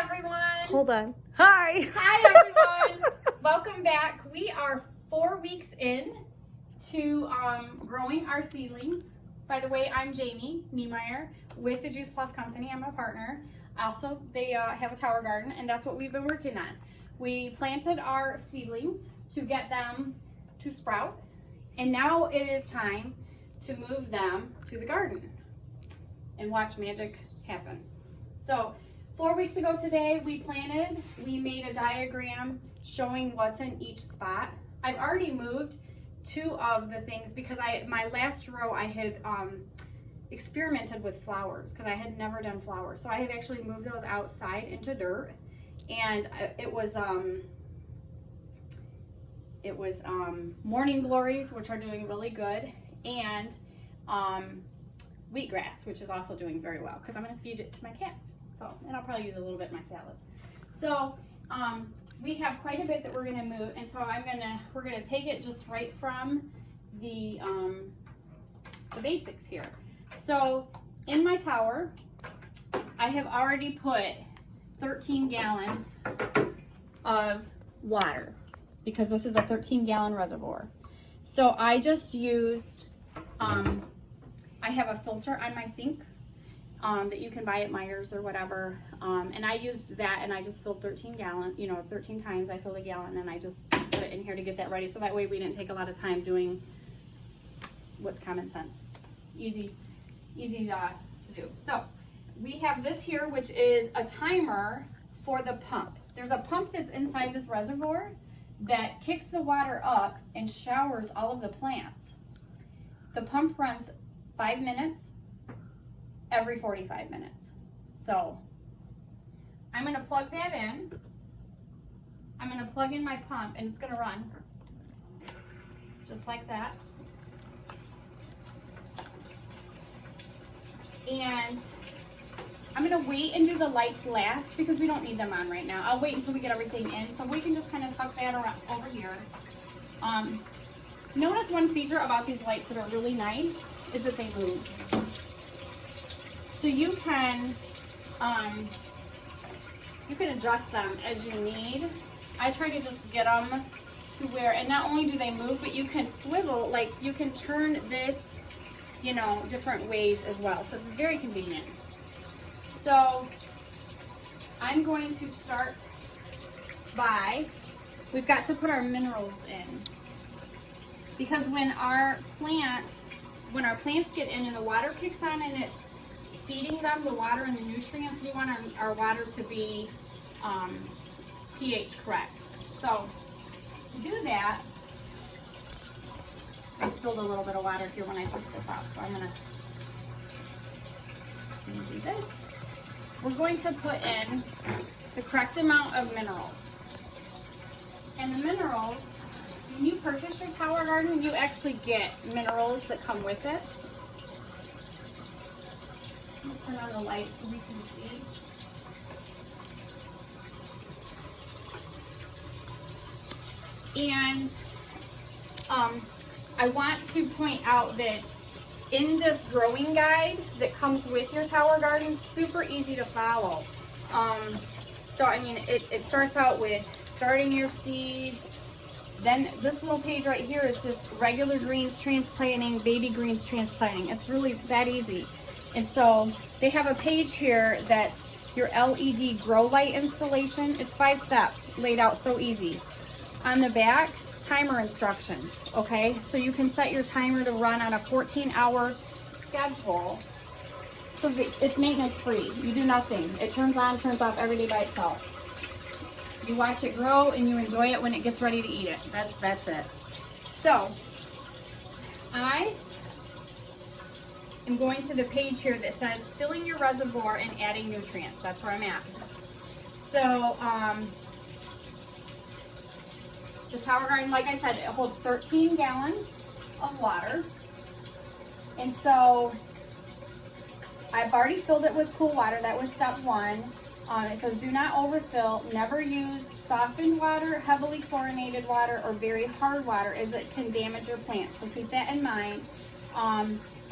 everyone. Hold on. Hi. Hi everyone. Welcome back. We are 4 weeks in to growing our seedlings. By the way, I'm Jamie Niemeyer with the Juice Plus Company. I'm a partner. Also, they have a tower garden, and that's what we've been working on. We planted our seedlings to get them to sprout, and now it is time to move them to the garden and watch magic happen. So 4 weeks ago today, we made a diagram showing what's in each spot. I've already moved 2 of the things because my last row I had experimented with flowers because I had never done flowers. So I have actually moved those outside into dirt, and it was morning glories, which are doing really good, and wheatgrass, which is also doing very well because I'm going to feed it to my cats. So, and I'll probably use a little bit in my salads. So we have quite a bit that we're going to move, and so we're going to take it just right from the basics here. So in my tower, I have already put 13 gallons of water because this is a 13-gallon reservoir. So I just used, I have a filter on my sink that you can buy at Meijer's or whatever, and I used that, and I just filled 13 gallons, 13 times I filled a gallon, and I just put it in here to get that ready, so that way we didn't take a lot of time doing what's common sense. Easy to do. So we have this here, which is a timer for the pump. There's a pump that's inside this reservoir that kicks the water up and showers all of the plants. The pump runs 5 minutes every 45 minutes. So I'm going to plug that in. I'm going to plug in my pump, and it's going to run just like that. And I'm going to wait and do the lights last because we don't need them on right now. I'll wait until we get everything in, so we can just kind of tuck that around over here. Notice one feature about these lights that are really nice is that they move. So you can adjust them as you need. I try to just get them to where, and not only do they move, but you can swivel, like you can turn this, different ways as well. So it's very convenient. So I'm going to start by, we've got to put our minerals in. Because when our plants get in and the water kicks on and it's feeding them the water and the nutrients, we want our water to be pH correct. So to do that, I spilled a little bit of water here when I took this off, so I'm going to do this. We're going to put in the correct amount of minerals. And the minerals, when you purchase your tower garden, you actually get minerals that come with it. Let's turn on the light so we can see. And I want to point out that in this growing guide that comes with your tower garden, super easy to follow. So I mean, it starts out with starting your seeds. Then this little page right here is just regular greens transplanting, baby greens transplanting. It's really that easy. And so they have a page here that's your LED grow light installation. It's 5 steps laid out so easy. On the back, timer instructions, okay? So you can set your timer to run on a 14-hour schedule so that it's maintenance free. You do nothing. It turns on, turns off every day by itself. You watch it grow and you enjoy it when it gets ready to eat it. That's it. So I am going to the page here that says filling your reservoir and adding nutrients. That's where I'm at. So the tower garden, like I said, it holds 13 gallons of water. And so I've already filled it with cool water. That was step 1. It says do not overfill. Never use softened water, heavily chlorinated water, or very hard water as it can damage your plants. So keep that in mind.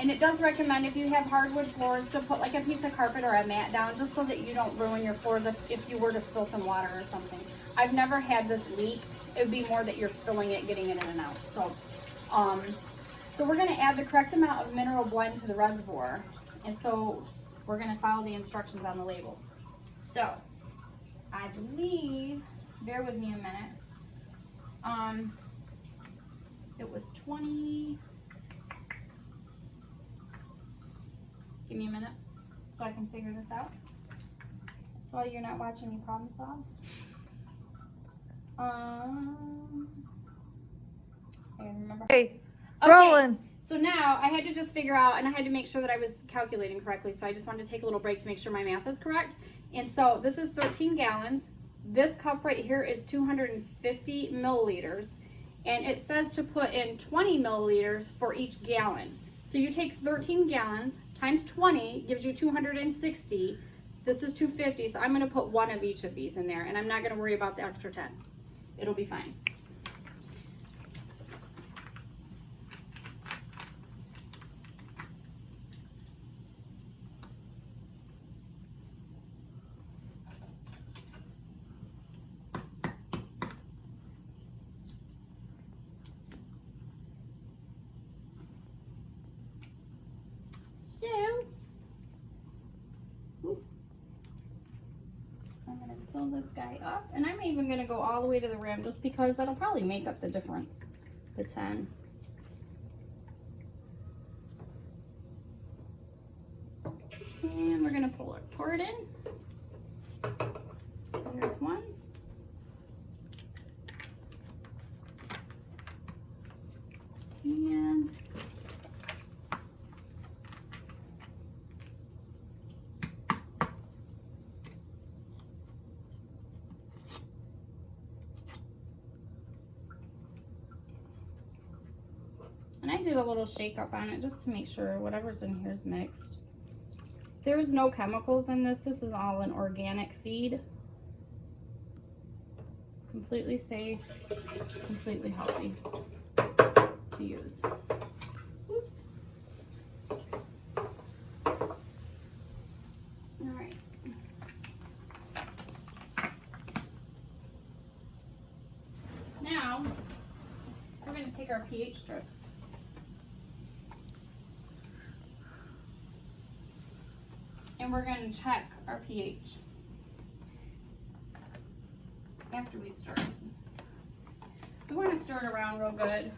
And it does recommend if you have hardwood floors to put like a piece of carpet or a mat down just so that you don't ruin your floors if you were to spill some water or something. I've never had this leak. It would be more that you're spilling it, getting it in and out. So we're gonna add the correct amount of mineral blend to the reservoir. And so we're gonna follow the instructions on the labels. So I believe, bear with me a minute. It was 20. Give me a minute so I can figure this out. So you're not watching me problem solve. I remember. Hey, Okay, rolling. so now I had to just figure out, and I had to make sure that I was calculating correctly. So I just wanted to take a little break to make sure my math is correct. And so this is 13 gallons. This cup right here is 250 milliliters. And it says to put in 20 milliliters for each gallon. So you take 13 gallons times 20 gives you 260. This is 250, so I'm gonna put one of each of these in there, and I'm not gonna worry about the extra 10. It'll be fine. So, I'm going to fill this guy up, and I'm even going to go all the way to the rim just because that'll probably make up the difference, the 10. And we're going to pour it in. There's one. And I did a little shake up on it just to make sure whatever's in here is mixed. There's no chemicals in this. This is all an organic feed. It's completely safe, completely healthy to use. Oops. All right. Now, we're going to take our pH strips. And we're going to check our pH after we stir it. We want to stir it around real good.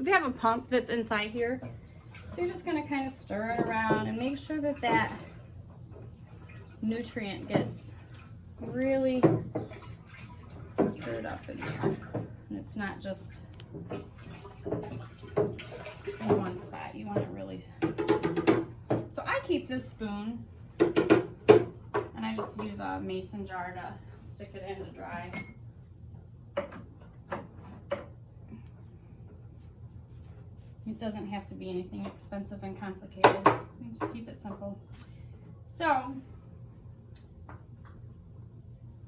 We have a pump that's inside here. So you're just going to kind of stir it around and make sure that that nutrient gets really stirred up in there. And it's not just in one spot. You want to really... So I keep this spoon and I just use a mason jar to stick it in to dry. It doesn't have to be anything expensive and complicated. You just keep it simple. So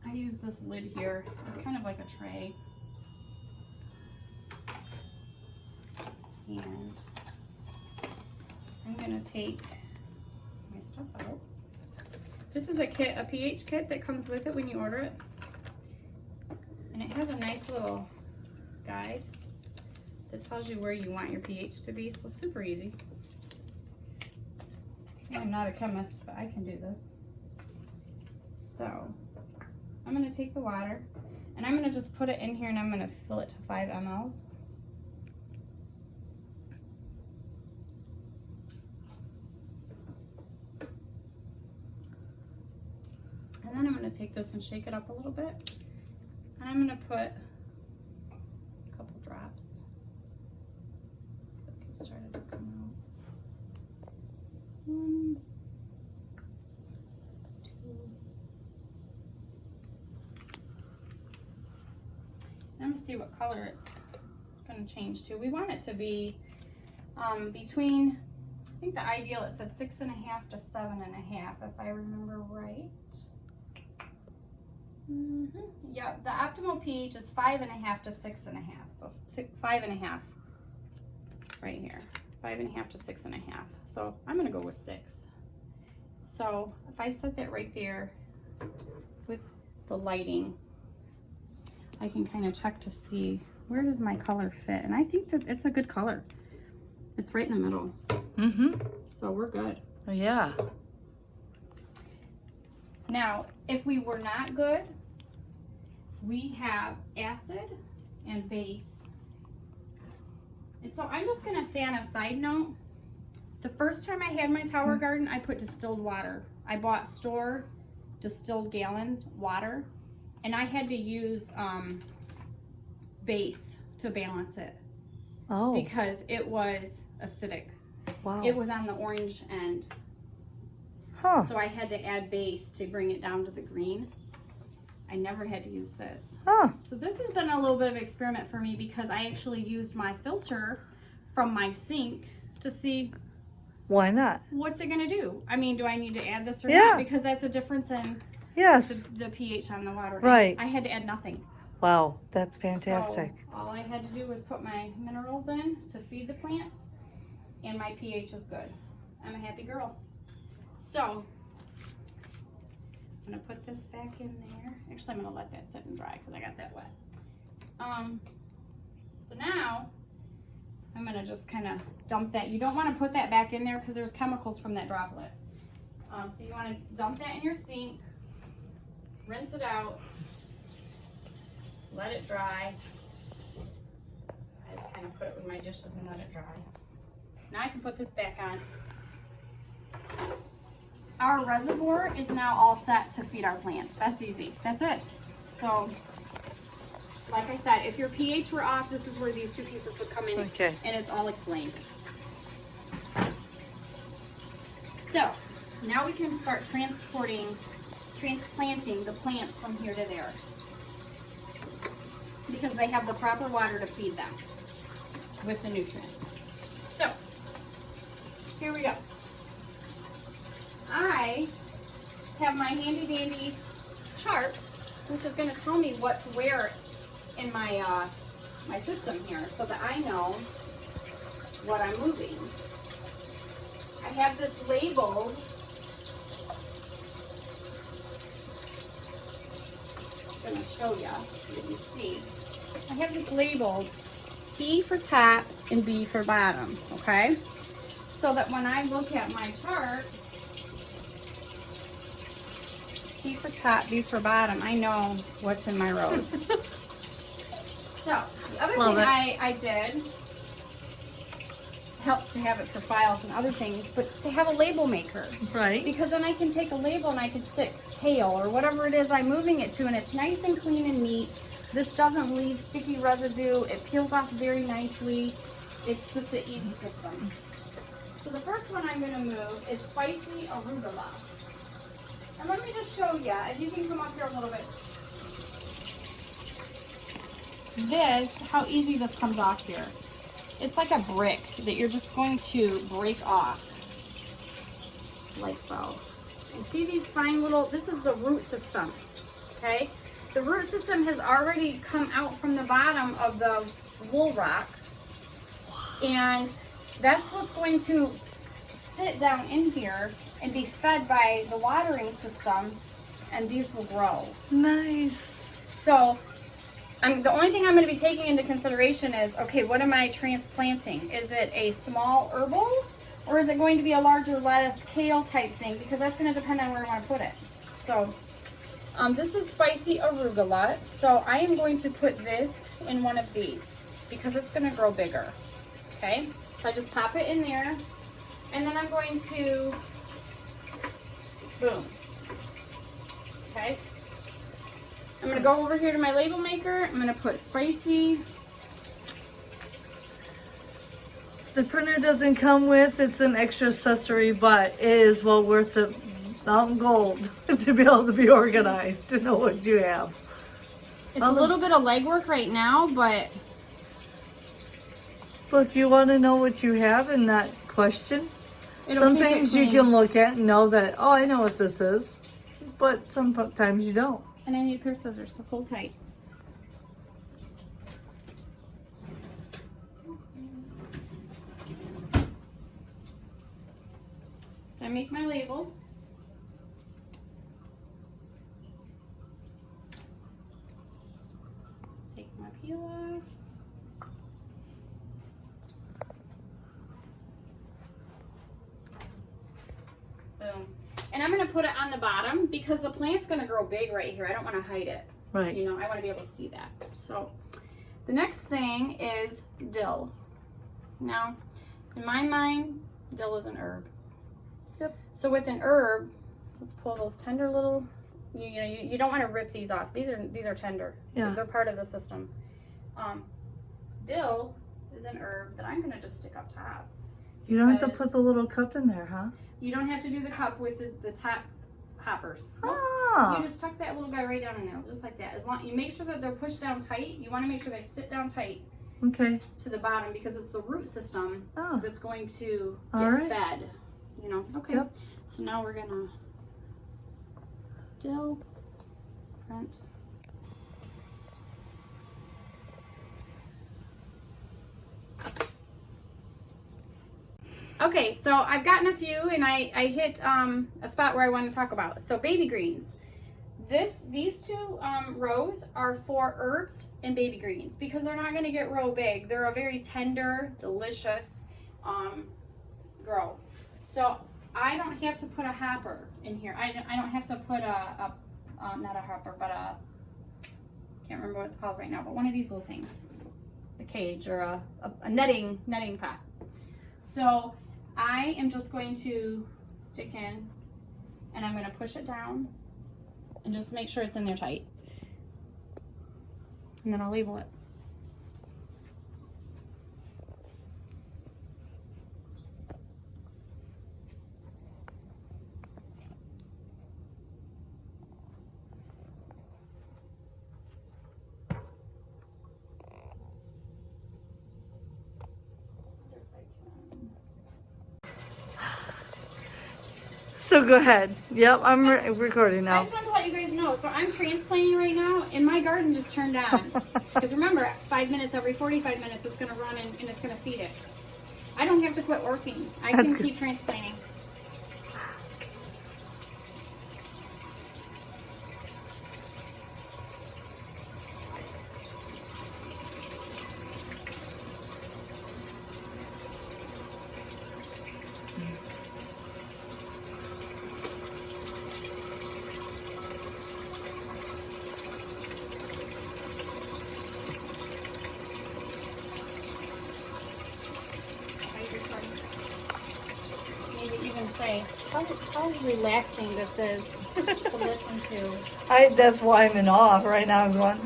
I use this lid here. It's kind of like a tray. And I'm gonna take my stuff out. This is a kit, a pH kit that comes with it when you order it. And it has a nice little guide that tells you where you want your pH to be, so super easy. I'm not a chemist, but I can do this. So I'm gonna take the water and I'm gonna just put it in here and I'm gonna fill it to 5 mLs. And then I'm going to take this and shake it up a little bit. And I'm going to put a couple drops. So it started to come out. 1, 2. And I'm going to see what color it's going to change to. We want it to be between, I think the ideal, it said 6.5 to 7.5, if I remember right. Yeah, the optimal pH is 5.5 to 6.5, so 5.5 right here. 5.5 to 6.5. So I'm gonna go with 6. So if I set that right there with the lighting, I can kind of check to see where does my color fit. And I think that it's a good color. It's right in the middle. Mm-hmm. So we're good. Oh, yeah. Now, if we were not good, we have acid and base. And so I'm just gonna say on a side note, the first time I had my tower garden, I put distilled water. I bought store distilled gallon water, and I had to use base to balance it Oh, because it was acidic. wow. It was on the orange end. Huh. So I had to add base to bring it down to the green. I never had to use this. Huh. So this has been a little bit of an experiment for me because I actually used my filter from my sink to see Why not? what's it gonna do. I mean, do I need to add this or Yeah. not? Because that's a difference in Yes. the pH on the water. And Right. I had to add nothing. Wow, that's fantastic. So all I had to do was put my minerals in to feed the plants, and my pH is good. I'm a happy girl. So I'm gonna put this back in there. Actually, I'm gonna let that sit and dry because I got that wet. So now I'm gonna just kind of dump that. You don't want to put that back in there because there's chemicals from that droplet. So you want to dump that in your sink, rinse it out, let it dry. I just kind of put it with my dishes and let it dry. Now I can put this back on. Our reservoir is now all set to feed our plants. That's easy. That's it. So, like I said, if your pH were off, this is where these two pieces would come in. Okay. And it's all explained. So, now we can start transplanting the plants from here to there. Because they have the proper water to feed them with the nutrients. So, here we go. I have my handy dandy chart, which is going to tell me what's where in my my system here, so that I know what I'm moving. I have this labeled. I'm going to show you so that you see. I have this labeled T for top and B for bottom. Okay, so that when I look at my chart. T for top, B for bottom. I know what's in my rows. So, the other Love thing it. I did, helps to have it for files and other things, but to have a label maker. Right. Because then I can take a label and I can stick kale or whatever it is I'm moving it to, and it's nice and clean and neat. This doesn't leave sticky residue. It peels off very nicely. It's just an easy system. So the first one I'm going to move is spicy arugula. And let me just show you, if you can come up here a little bit. This, how easy this comes off here. It's like a brick that you're just going to break off. Like so. You see these fine little, this is the root system, okay? The root system has already come out from the bottom of the wool rock. And that's what's going to sit down in here and be fed by the watering system, and these will grow. Nice. So the only thing I'm going to be taking into consideration is, okay, what am I transplanting? Is it a small herbal, or is it going to be a larger lettuce, kale type thing? Because that's going to depend on where I want to put it. So this is spicy arugula, so I am going to put this in one of these because it's going to grow bigger. Okay, so I just pop it in there, and then I'm going to boom. Okay. I'm going to go over here to my label maker. I'm going to put spicy. The printer doesn't come with, it's an extra accessory, but it is well worth the mountain gold to be able to be organized, to know what you have. It's a little bit of legwork right now, but But if you want to know what you have in that question, it'll some keep it things you clean. can look at and know that, oh, I know what this is. But sometimes you don't. And I need a pair of scissors, so hold tight. So I make my label. Take my peel off. Boom. And I'm going to put it on the bottom because the plant's going to grow big right here. I don't want to hide it. Right. You know, I want to be able to see that. So the next thing is dill. Now, in my mind, dill is an herb. Yep. So with an herb, let's pull those tender little, you don't want to rip these off. These are tender. Yeah. They're part of the system. Dill is an herb that I'm going to just stick up top. You don't have to because put the little cup in there, huh? You don't have to do the cup with the top hoppers. Nope. Ah. You just tuck that little guy right down in there, just like that. As long you make sure that they're pushed down tight. You want to make sure they sit down tight Okay. to the bottom because it's the root system Oh. that's going to get All right. fed. You know. Okay. Yep. So now we're gonna dill front. Okay, so I've gotten a few and I hit a spot where I want to talk about. So baby greens. These two rows are for herbs and baby greens because they're not going to get real big. They're a very tender, delicious grow. So I don't have to put a hopper in here. I don't have to put not a hopper, but can't remember what it's called right now, but one of these little things, the cage or a netting pot. So I am just going to stick in and I'm going to push it down and just make sure it's in there tight. And then I'll label it. So go ahead. Yep, I'm recording I now. just wanted to let you guys know, so I'm transplanting right now and my garden just turned on. Because remember, 5 minutes every 45 minutes it's going to run and it's going to feed it. I don't have to quit working. I That's can good. keep transplanting. Maybe even say how relaxing this is to listen to. That's why I'm in awe right now. I'm going,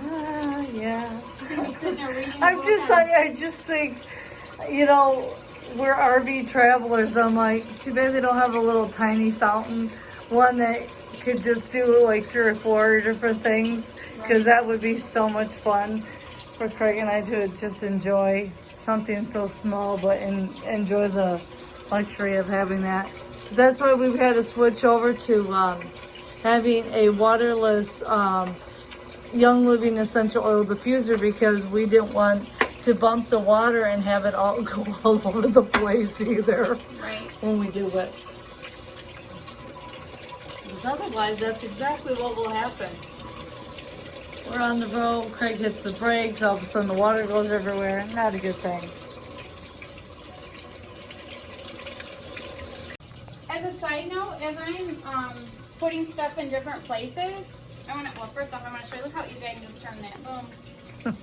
yeah. Sitting there reading a I'm book just, on- I just think, you know, we're RV travelers. I'm like, too bad they don't have a little tiny fountain, one that could just do like 3 or 4 different things, because that would be so much fun for Craig and I to just enjoy something so small, but enjoy the luxury of having that. That's why we've had to switch over to having a waterless Young Living essential oil diffuser, because we didn't want to bump the water and have it all go all over the place either Right. when we do it. Because otherwise, that's exactly what will happen. We're on the road, Craig hits the brakes, all of a sudden the water goes everywhere. Not a good thing. As a side note, as I'm putting stuff in different places, I want to, well, first off, I want to show you, look how easy I can just turn that, boom,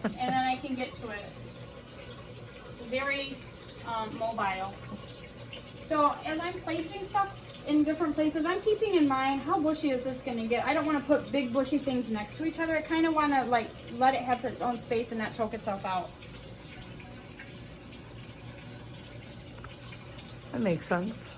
and then I can get to it. It's very mobile. So as I'm placing stuff in different places, I'm keeping in mind how bushy is this going to get. I don't want to put big bushy things next to each other. I kind of want to like let it have its own space and not choke itself out. That makes sense.